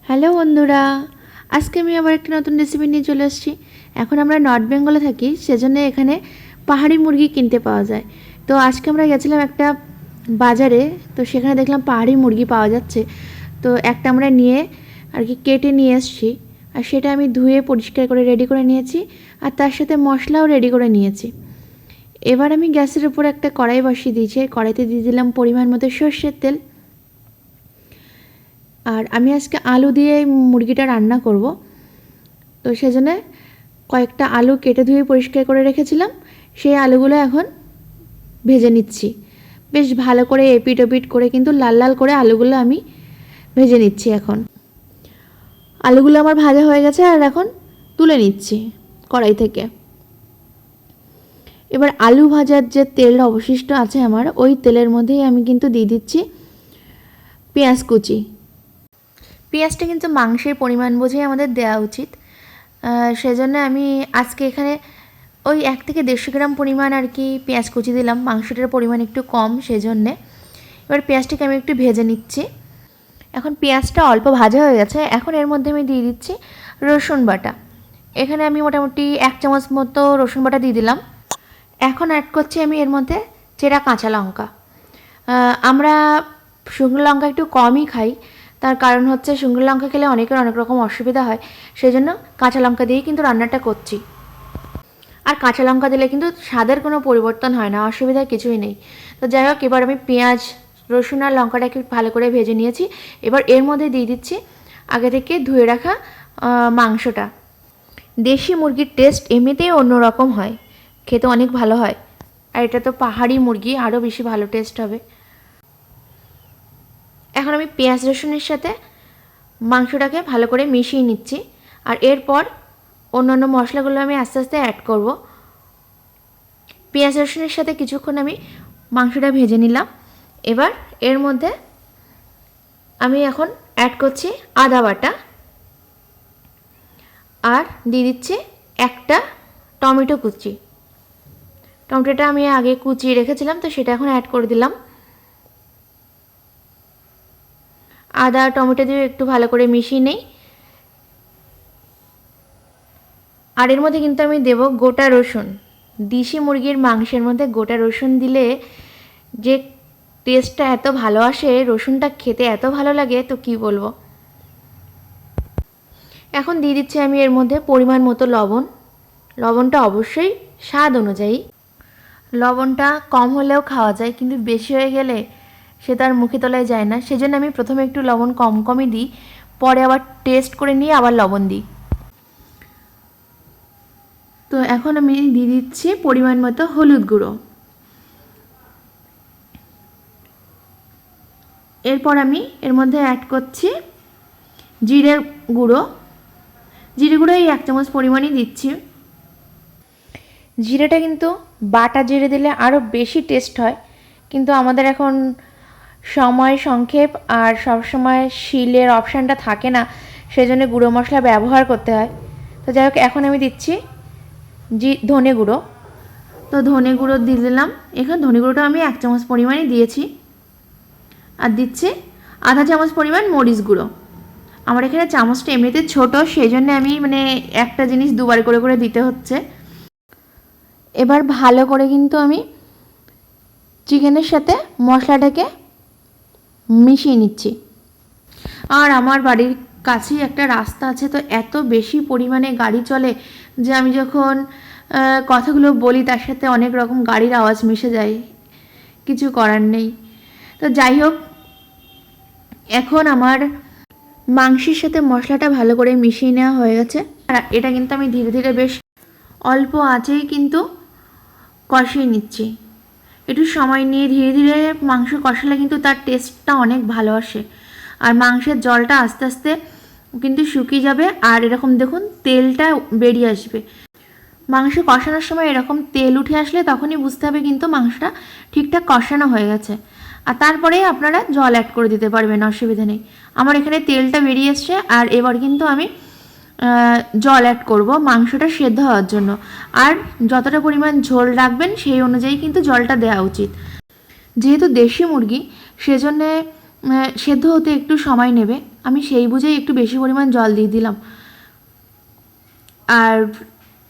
Hello বন্ধুরা, আজকে আমি আবার একটা নতুন রেসিপি নিয়ে চলে এসেছি। এখন আমরা নর্থ বেঙ্গলে থাকি, সেজন্য এখানে পাহাড়ি মুরগি কিনতে পাওয়া যায়। তো আজকে আমরা গেছিলাম একটা বাজারে, তো সেখানে দেখলাম পাহাড়ি মুরগি পাওয়া যাচ্ছে। তো একটা আমরা নিয়ে আর কি কেটে নিয়ে এসেছি, আর সেটা আমি ধুয়ে পরিষ্কার করে রেডি করে নিয়েছি, আর তার সাথে মশলাও রেডি করে নিয়েছি। এবার আমি গ্যাসের উপর একটা কড়াই বসিয়ে দিয়েছি, কড়াইতে দিয়ে দিলাম পরিমাণ মতো সর্ষের তেল। আর আমি আজকে আলু দিয়ে মুরগিটা রান্না করব, তো সেজন্য কয়েকটা আলু কেটে ধুয়ে পরিষ্কার করে রেখেছিলাম। সেই আলুগুলো এখন ভেজে নিচ্ছি, বেশ ভালো করে এপিট ওপিট করে, কিন্তু লাল লাল করে আলুগুলো আমি ভেজে নিচ্ছি। এখন আলুগুলো আমার ভাজা হয়ে গেছে, আর এখন তুলে নিচ্ছি কড়াই থেকে। এবার আলু ভাজার যে তেল অবশিষ্ট আছে আমার, ওই তেলের মধ্যেই আমি কিন্তু দিয়ে দিচ্ছি পেঁয়াজ কুচি। পেঁয়াজটা কিন্তু মাংসের পরিমাণ বুঝেই আমাদের দেওয়া উচিত, সেজন্য আমি আজকে এখানে ওই 1 থেকে 150 গ্রাম পরিমাণ আর কি পেঁয়াজ কুচি দিলাম। মাংসটার পরিমাণ একটু কম, সেজন্যে এবার পেঁয়াজটাকে আমি একটু ভেজে নিচ্ছি। এখন পেঁয়াজটা অল্প ভাজা হয়ে গেছে, এখন এর মধ্যে আমি দিয়ে দিচ্ছি রসুন বাটা। এখানে আমি মোটামুটি 1 চামচ মতো রসুন বাটা দিয়ে দিলাম। এখন অ্যাড করছি আমি এর মধ্যে চেরা কাঁচা লঙ্কা। আমরা শুকনো লঙ্কা একটু কমই খাই, তার কারণ হচ্ছে শুকনো লঙ্কা খেলে অনেকের অনেক রকম অসুবিধা হয়, সেই জন্য কাঁচা লঙ্কা দিয়েই কিন্তু রান্নাটা করছি। আর কাঁচা লঙ্কা দিলে কিন্তু স্বাদের কোনো পরিবর্তন হয় না, অসুবিধা কিছুই নেই। তো যাই হোক, এবার আমি পেঁয়াজ রসুন আর লঙ্কাটাকে ভালো করে ভেজে নিয়েছি। এবার এর মধ্যে দিয়ে দিচ্ছি আগে থেকে ধুয়ে রাখা মাংসটা। দেশি মুরগির টেস্ট এমনিতেই অন্যরকম হয়, খেতে অনেক ভালো হয়, আর এটা তো পাহাড়ি মুরগি, আরও বেশি ভালো টেস্ট হবে। এখন আমি পেঁয়াজ রসুনের সাথে মাংসটাকে ভালো করে মিশিয়ে নিচ্ছি, আর এরপর অন্যান্য মশলাগুলো আমি আস্তে আস্তে অ্যাড করব। পেঁয়াজ রসুনের সাথে কিছুক্ষণ আমি মাংসটা ভেজে নিলাম। এবার এর মধ্যে আমি এখন অ্যাড করছি আদা বাটা, আর দিয়ে দিচ্ছি একটা টমেটো কুচি। টমেটোটা আমি আগে কুচিয়ে রেখেছিলাম, তো সেটা এখন অ্যাড করে দিলাম। আদা টমেটো দিয়ে একটু ভালো করে মিশিয়ে নেই। আর এর মধ্যে কিন্তু আমি দেব গোটা রসুন। দেশি মুরগির মাংসের মধ্যে গোটা রসুন দিলে যে টেস্টটা এত ভালো আসে, রসুনটা খেতে এত ভালো লাগে, তো কি বলবো। এখন দিয়ে দিচ্ছি আমি এর মধ্যে পরিমাণ মতো লবণ। লবণটা অবশ্যই স্বাদ অনুযায়ী। লবণটা কম হলেও খাওয়া যায়, কিন্তু বেশি হয়ে গেলে সে তার মুখে তলায় যায় না, সেজন্য আমি প্রথমে একটু লবণ কমই দিই, পরে আবার টেস্ট করে নিয়ে আবার লবণ দিই। তো এখন আমি দিয়ে দিচ্ছি পরিমাণ মতো হলুদ গুঁড়ো। এরপর আমি এর মধ্যে অ্যাড করছি জিরে গুঁড়ো। জিরে গুঁড়ো এই 1 চামচ পরিমাণই দিচ্ছি। জিরেটা কিন্তু বাটা জিরে দিলে আরও বেশি টেস্ট হয়, কিন্তু আমাদের এখন সময় সংক্ষেপ আর সবসময় শিলের অপশানটা থাকে না, সেজন্য গুঁড়ো মশলা ব্যবহার করতে হয়। তো যাই হোক, এখন আমি দিচ্ছি ধনে গুঁড়ো। তো ধনে গুঁড়ো দিয়ে দিলাম। এখানে ধনে গুঁড়োটা আমি 1 চামচ পরিমাণই দিয়েছি, আর দিচ্ছি আধা চামচ পরিমাণ মরিচ গুঁড়ো। আমার এখানে চামচটা এমনিতে ছোট, সেই জন্য আমি একটা জিনিস দুবার করে করে দিতে হচ্ছে। এবার ভালো করে কিন্তু আমি চিকেনের সাথে মশলাটাকে মিশিয়ে নিচ্ছি। আর আমার বাড়ির কাছেই একটা রাস্তা আছে, তো এত বেশি পরিমাণে গাড়ি চলে যে আমি যখন কথাগুলো বলি তার সাথে অনেক রকম গাড়ির আওয়াজ মিশে যায়, কিছু করার নেই। তো যাই হোক, এখন আমার মাংসের সাথে মশলাটা ভালো করে মিশিয়ে নেওয়া হয়ে গেছে। আর এটা কিন্তু আমি ধীরে ধীরে বেশ অল্প আঁচেই কিন্তু কষিয়ে নিচ্ছি। একটু সময় নিয়ে ধীরে ধীরে মাংস কষালে কিন্তু তার টেস্টটা অনেক ভালো আসে, আর মাংসের জলটা আস্তে আস্তে কিন্তু শুকিয়ে যাবে, আর এরকম দেখুন তেলটা বেরিয়ে আসবে। মাংস কষানোর সময় এরকম তেল উঠে আসলে তখনই বুঝতে হবে কিন্তু মাংসটা ঠিকঠাক কষানো হয়ে গেছে, আর তারপরেই আপনারা জল অ্যাড করে দিতে পারবেন, অসুবিধা নেই। আমার এখানে তেলটা বেরিয়ে এসছে, আর এবার কিন্তু আমি জল অ্যাড করব মাংসটা সেদ্ধ হওয়ার জন্য। আর যতটা পরিমাণ ঝোল রাখবেন সেই অনুযায়ী কিন্তু জলটা দেওয়া উচিত। যেহেতু দেশি মুরগি, সেজন্যে সেদ্ধ হতে একটু সময় নেবে, আমি সেই বুঝেই একটু বেশি পরিমাণ জল দিয়ে দিলাম। আর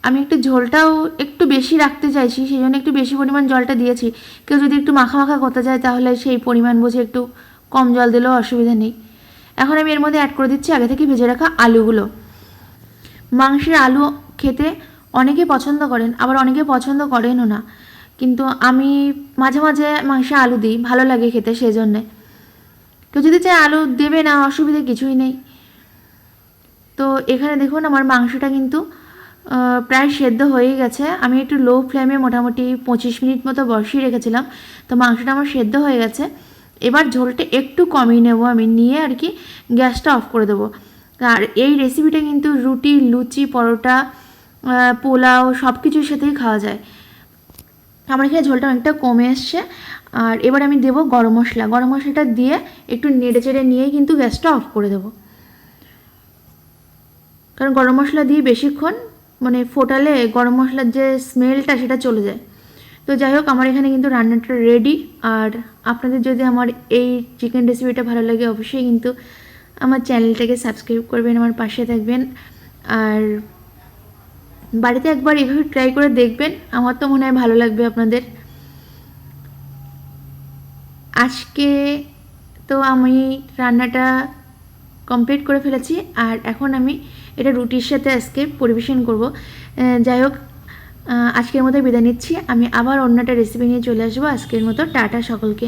আমি একটু ঝোলটাও একটু বেশি রাখতে চাইছি, সেই জন্য একটু বেশি পরিমাণ জলটা দিয়েছি। কেউ যদি একটু মাখা মাখা করতে চায় তাহলে সেই পরিমাণ বুঝে একটু কম জল দিলেও অসুবিধা নেই। এখন আমি এর মধ্যে অ্যাড করে দিচ্ছি আগে থেকে ভেজে রাখা আলুগুলো। মাংসের আলু খেতে অনেকে পছন্দ করেন, আবার অনেকে পছন্দ করেনও না, কিন্তু আমি মাঝে মাঝে মাংসে আলু দিই, ভালো লাগে খেতে, সেই জন্যে। কেউ যদি চায় আলু দেবে না, অসুবিধা কিছুই নেই। তো এখানে দেখুন আমার মাংসটা কিন্তু প্রায় সেদ্ধ হয়ে গেছে। আমি একটু লো ফ্লেমে মোটামুটি 25 মিনিট মতো বসিয়ে রেখেছিলাম। তো মাংসটা আমার সেদ্ধ হয়ে গেছে। এবার ঝোলটা একটু কমিয়ে নেব, আমি নিয়ে আর কি গ্যাসটা অফ করে দেবো। আর এই রেসিপিটা কিন্তু রুটি, লুচি, পরোটা, পোলাও সব কিছুর সাথেই খাওয়া যায়। আমার এখানে ঝোলটা অনেকটা কমে এসছে। আর এবার আমি দেবো গরম মশলা। গরম মশলাটা দিয়ে একটু নেড়ে চেড়ে নিয়েই কিন্তু গ্যাসটা অফ করে দেবো, কারণ গরম মশলা দিয়ে বেশিক্ষণ মানে ফোটালে গরম মশলার যে স্মেলটা সেটা চলে যায়। তো যাই হোক, আমার এখানে কিন্তু রান্নাটা রেডি। আর আপনাদের যদি আমার এই চিকেন রেসিপিটা ভালো লাগে অবশ্যই কিন্তু আমার চ্যানেলটাকে সাবস্ক্রাইব করবেন, আমার পাশে থাকবেন। আর বাড়িতে একবার এভাবে ট্রাই করে দেখবেন, আমার তো মনে হয় ভালো লাগবে আপনাদের। আজকে তো আমি রান্নাটা কমপ্লিট করে ফেলেছি, আর এখন আমি এটা রুটির সাথে আজকে পরিবেশন করব। যাই হোক, আজকের মতো বিদায় নিচ্ছি। আমি আবার অন্য একটা রেসিপি নিয়ে চলে আসবো। আজকের মতো টাটা সকলকে।